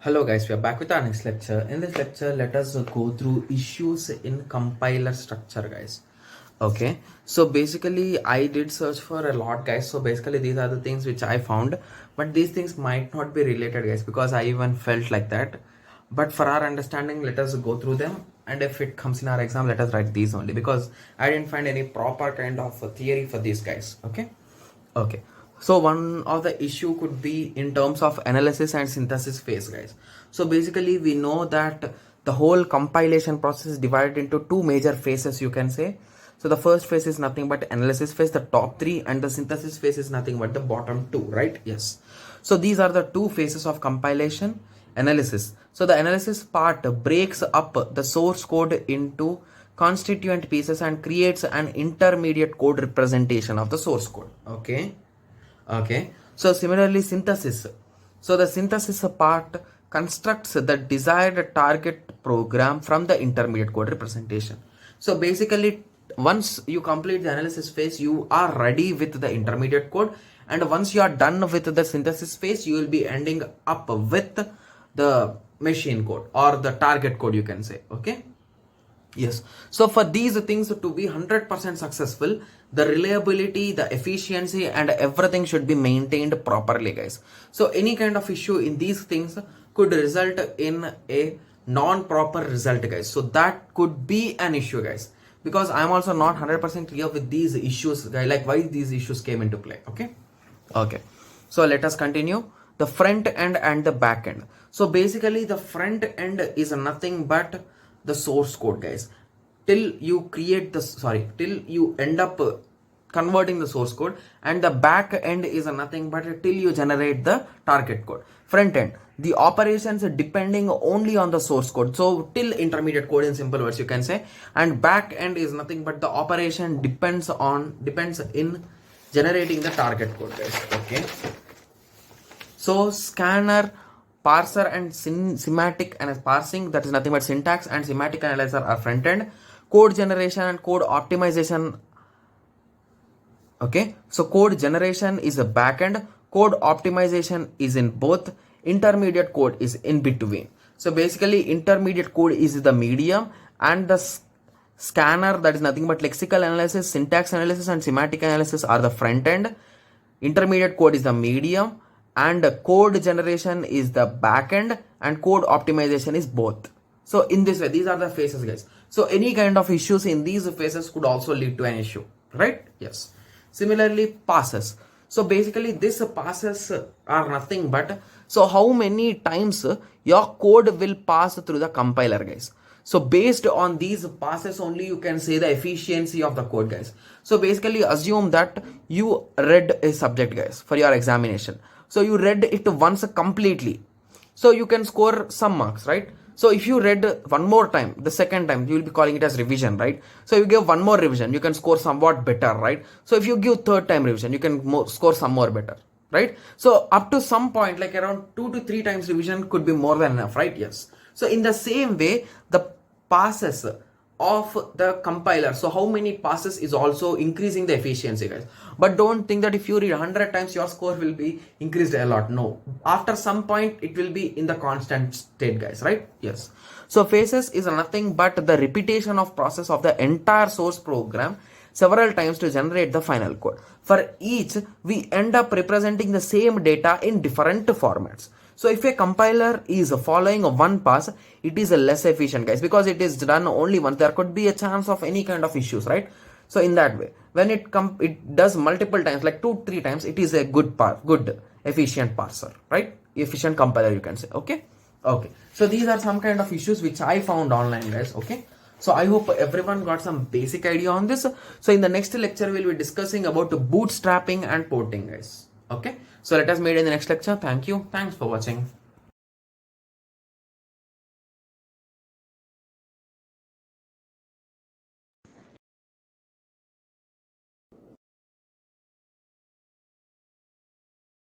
Hello guys, we are back with our next lecture. In this lecture, let us go through issues in compiler structure, guys. Okay, so basically I did search for a lot, guys. So basically these are the things which I found, but these things might not be related, guys, because I even felt like that. But for our understanding, let us go through them, and if it comes in our exam, let us write these only, because I didn't find any proper kind of a theory for these guys. Okay, so one of the issue could be in terms of analysis and synthesis phase, guys. So basically we know that the whole compilation process is divided into two major phases, you can say. So the first phase is nothing but analysis phase, the top three, and the synthesis phase is nothing but the bottom two, right? Yes. So these are the two phases of compilation. Analysis. So the analysis part breaks up the source code into constituent pieces and creates an intermediate code representation of the source code. Okay, so similarly synthesis. So the synthesis part constructs the desired target program from the intermediate code representation. So basically once you complete the analysis phase, you are ready with the intermediate code, and once you are done with the synthesis phase, you will be ending up with the machine code or the target code, you can say. Okay, yes. So for these things to be 100% successful, the reliability, the efficiency, and everything should be maintained properly, guys. So any kind of issue in these things could result in a non-proper result, guys. So that could be an issue, guys, because I'm also not 100% clear with these issues, guys, like why these issues came into play. Okay, so let us continue. The front end and the back end. So basically the front end is nothing but the source code, guys, till you end up converting the source code, and the back end is nothing but till you generate the target code. Front end, the operations depending only on the source code, so till intermediate code in simple words, you can say. And back end is nothing but the operation depends in generating the target code, guys. Okay, so scanner, parser, and semantic and parsing, that is nothing but syntax, and semantic analyzer are front end. Code generation and code optimization. Okay, so code generation is a back end, code optimization is in both, intermediate code is in between. So basically intermediate code is the medium, and the scanner, that is nothing but lexical analysis, syntax analysis, and semantic analysis are the front end. Intermediate code is the medium, and code generation is the back end, and code optimization is both. So in this way, these are the phases, guys. So any kind of issues in these phases could also lead to an issue, right? Yes. Similarly, passes. So basically this passes are nothing but, so how many times your code will pass through the compiler, guys. So based on these passes only, you can say the efficiency of the code, guys. So basically assume that you read a subject, guys, for your examination. So you read it once completely, so you can score some marks, right? So if you read one more time, the second time, you will be calling it as revision, right? So you give one more revision, you can score somewhat better, right? So if you give third time revision, you can score some more better, right? So up to some point, like around 2 to 3 times revision could be more than enough, right? Yes. So in the same way, the passes of the compiler, so how many passes is also increasing the efficiency, guys. But don't think that if you read 100 times your score will be increased a lot. No, after some point it will be in the constant state, guys, right? Yes. So phases is nothing but the repetition of process of the entire source program several times to generate the final code. For each, we end up representing the same data in different formats. So if a compiler is following one pass, it is less efficient, guys, because it is done only once. There could be a chance of any kind of issues, right? So in that way, when it does multiple times, like 2-3 times, it is a good efficient parser, right? Efficient compiler, you can say. Okay. So these are some kind of issues which I found online, guys. Okay. So I hope everyone got some basic idea on this. So in the next lecture, we'll be discussing about bootstrapping and porting, guys. Okay. So let us meet in the next lecture. Thank you. Thanks for watching.